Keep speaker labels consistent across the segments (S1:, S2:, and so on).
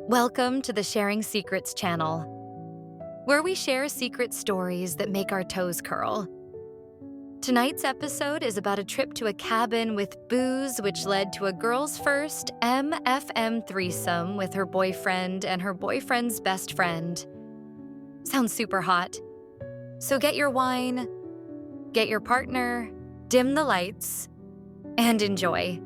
S1: Welcome to the Sharing Secrets channel, where we share secret stories that make our toes curl. Tonight's episode is about a trip to a cabin with booze, which led to a girl's first MFM threesome with her boyfriend and her boyfriend's best friend. Sounds super hot. So get your wine, get your partner, dim the lights, and enjoy.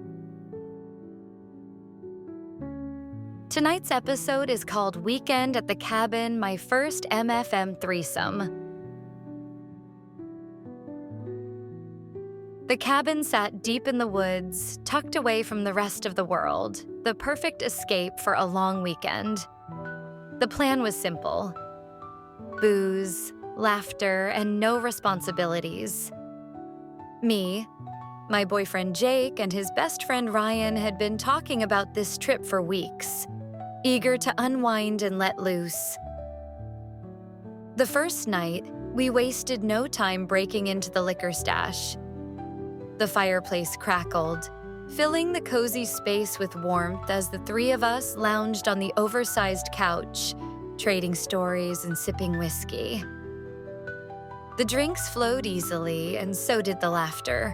S1: Tonight's episode is called Weekend at the Cabin, My First MFM Threesome. The cabin sat deep in the woods, tucked away from the rest of the world, the perfect escape for a long weekend. The plan was simple: booze, laughter, and no responsibilities. Me, my boyfriend Jake, and his best friend Ryan had been talking about this trip for weeks, eager to unwind and let loose. The first night, we wasted no time breaking into the liquor stash. The fireplace crackled, filling the cozy space with warmth as the three of us lounged on the oversized couch, trading stories and sipping whiskey. The drinks flowed easily, and so did the laughter.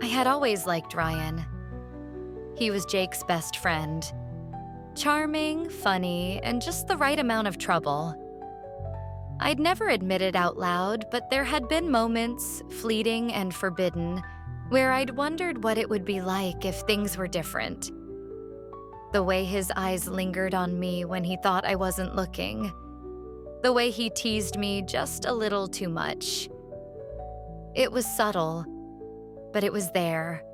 S1: I had always liked Ryan. He was Jake's best friend. Charming, funny, and just the right amount of trouble. I'd never admit it out loud, but there had been moments, fleeting and forbidden, where I'd wondered what it would be like if things were different. The way his eyes lingered on me when he thought I wasn't looking. The way he teased me just a little too much. It was subtle, but it was there.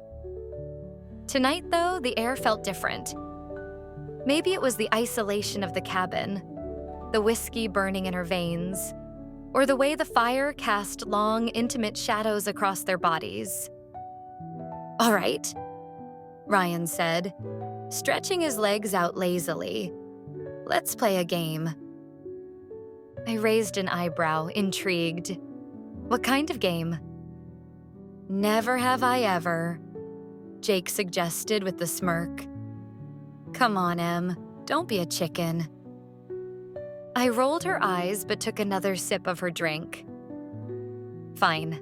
S1: Tonight, though, the air felt different. Maybe it was the isolation of the cabin, the whiskey burning in her veins, or the way the fire cast long, intimate shadows across their bodies. "All right," Ryan said, stretching his legs out lazily. "Let's play a game." I raised an eyebrow, intrigued. "What kind of game?" "Never have I ever," Jake suggested with a smirk. "Come on, Em, don't be a chicken." I rolled her eyes but took another sip of her drink. "Fine,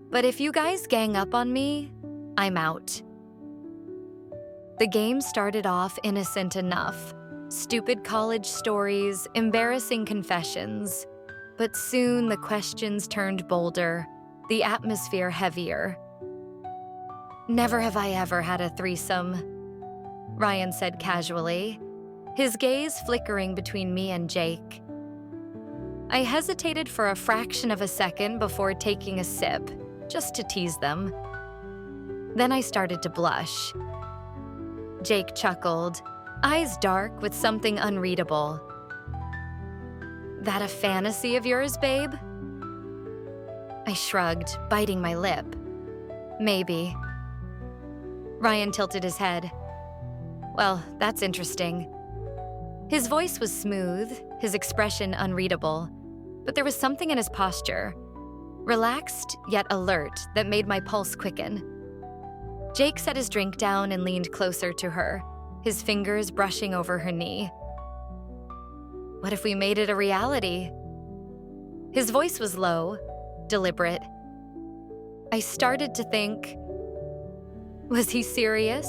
S1: but if you guys gang up on me, I'm out." The game started off innocent enough. Stupid college stories, embarrassing confessions. But soon the questions turned bolder, the atmosphere heavier. "Never have I ever had a threesome," Ryan said casually, his gaze flickering between me and Jake. I hesitated for a fraction of a second before taking a sip, just to tease them. Then I started to blush. Jake chuckled, eyes dark with something unreadable. "That a fantasy of yours, babe?" I shrugged, biting my lip. "Maybe." Ryan tilted his head. "Well, that's interesting." His voice was smooth, his expression unreadable, but there was something in his posture, relaxed yet alert, that made my pulse quicken. Jake set his drink down and leaned closer to her, his fingers brushing over her knee. "What if we made it a reality?" His voice was low, deliberate. I started to think, was he serious?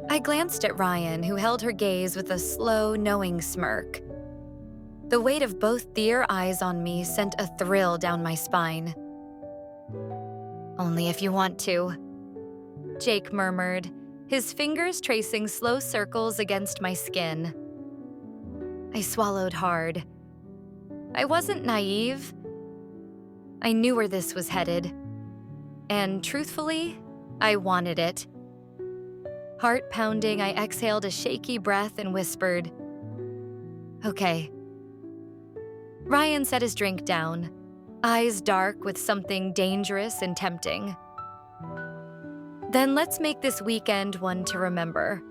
S1: I glanced at Ryan, who held her gaze with a slow, knowing smirk. The weight of both their eyes on me sent a thrill down my spine. "Only if you want to," Jake murmured, his fingers tracing slow circles against my skin. I swallowed hard. I wasn't naive. I knew where this was headed. And truthfully, I wanted it. Heart pounding, I exhaled a shaky breath and whispered, "Okay." Ryan set his drink down, eyes dark with something dangerous and tempting. "Then let's make this weekend one to remember."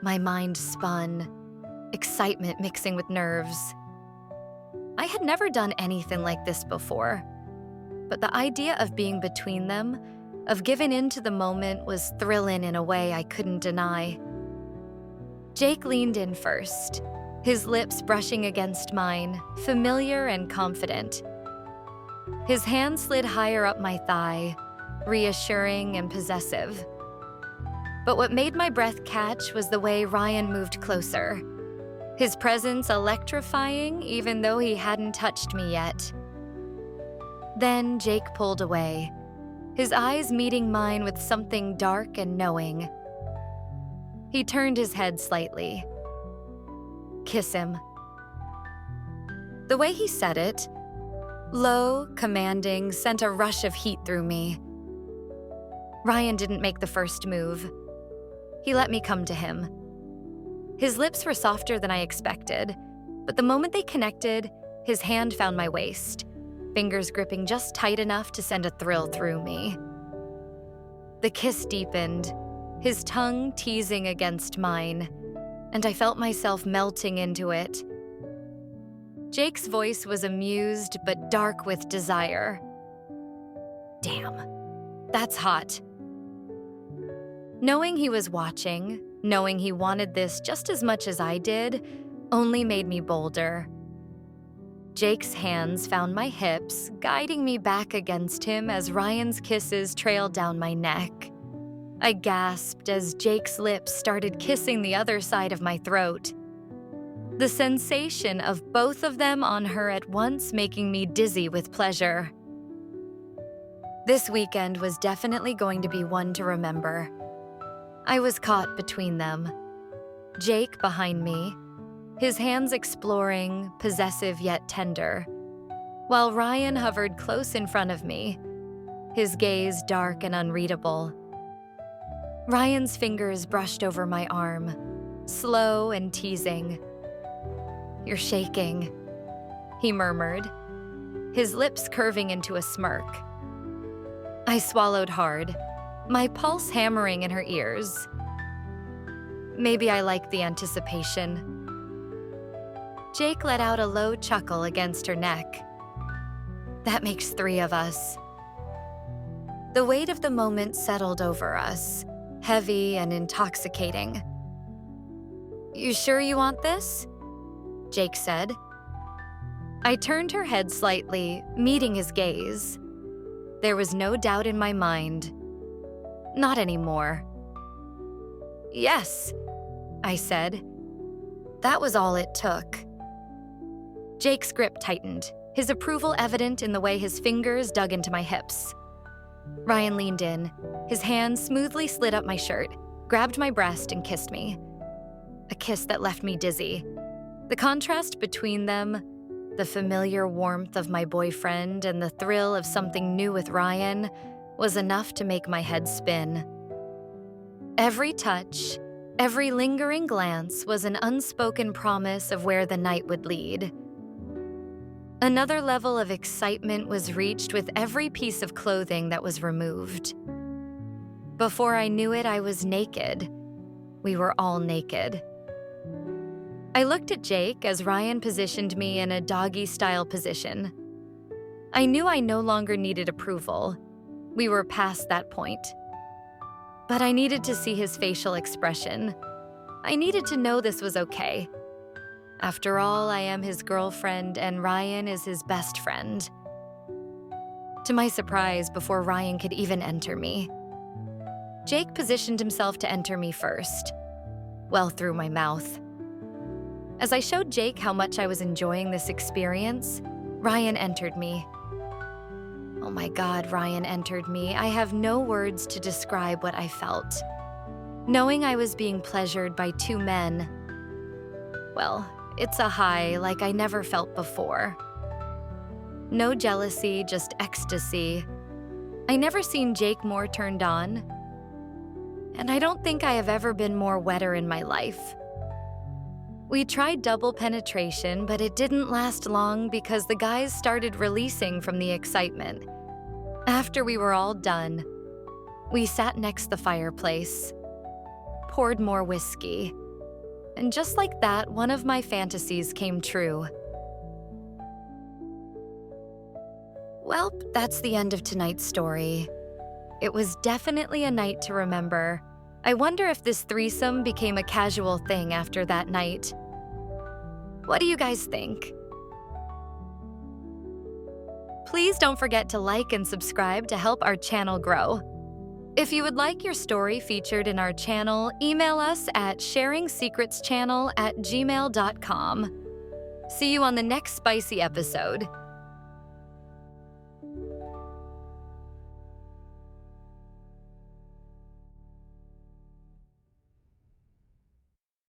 S1: My mind spun, excitement mixing with nerves. I had never done anything like this before, but the idea of being between them, of giving in to the moment, was thrilling in a way I couldn't deny. Jake leaned in first, his lips brushing against mine, familiar and confident. His hand slid higher up my thigh, reassuring and possessive. But what made my breath catch was the way Ryan moved closer, his presence electrifying even though he hadn't touched me yet. Then Jake pulled away, his eyes meeting mine with something dark and knowing. He turned his head slightly. "Kiss him." The way he said it, low, commanding, sent a rush of heat through me. Ryan didn't make the first move. He let me come to him. His lips were softer than I expected, but the moment they connected, his hand found my waist, fingers gripping just tight enough to send a thrill through me. The kiss deepened, his tongue teasing against mine, and I felt myself melting into it. Jake's voice was amused but dark with desire. "Damn, that's hot." Knowing he was watching, knowing he wanted this just as much as I did, only made me bolder. Jake's hands found my hips, guiding me back against him as Ryan's kisses trailed down my neck. I gasped as Jake's lips started kissing the other side of my throat. The sensation of both of them on her at once making me dizzy with pleasure. This weekend was definitely going to be one to remember. I was caught between them. Jake behind me, his hands exploring, possessive yet tender, while Ryan hovered close in front of me, his gaze dark and unreadable. Ryan's fingers brushed over my arm, slow and teasing. "You're shaking," he murmured, his lips curving into a smirk. I swallowed hard, my pulse hammering in her ears. Maybe I liked the anticipation. Jake let out a low chuckle against her neck. "That makes 3 of us." The weight of the moment settled over us, heavy and intoxicating. "You sure you want this?" Jake said. I turned her head slightly, meeting his gaze. There was no doubt in my mind. Not anymore. "Yes," I said. That was all it took. Jake's grip tightened, his approval evident in the way his fingers dug into my hips. Ryan leaned in, his hand smoothly slid up my shirt, grabbed my breast and kissed me. A kiss that left me dizzy. The contrast between them, the familiar warmth of my boyfriend and the thrill of something new with Ryan, was enough to make my head spin. Every touch, every lingering glance was an unspoken promise of where the night would lead. Another level of excitement was reached with every piece of clothing that was removed. Before I knew it, I was naked. We were all naked. I looked at Jake as Ryan positioned me in a doggy-style position. I knew I no longer needed approval. We were past that point. But I needed to see his facial expression. I needed to know this was okay. After all, I am his girlfriend and Ryan is his best friend. To my surprise, before Ryan could even enter me, Jake positioned himself to enter me first, well through my mouth. As I showed Jake how much I was enjoying this experience, Ryan entered me. Oh my God, Ryan entered me. I have no words to describe what I felt. Knowing I was being pleasured by 2 men, well, it's a high like I never felt before. No jealousy, just ecstasy. I never seen Jake more turned on. And I don't think I have ever been more wetter in my life. We tried double penetration, but it didn't last long because the guys started releasing from the excitement. After we were all done, we sat next the fireplace, poured more whiskey, and just like that, one of my fantasies came true. Well, that's the end of tonight's story. It was definitely a night to remember. I wonder if this threesome became a casual thing after that night. What do you guys think? Please don't forget to like and subscribe to help our channel grow. If you would like your story featured in our channel, email us at sharingsecretschannel@gmail.com. See you on the next spicy episode.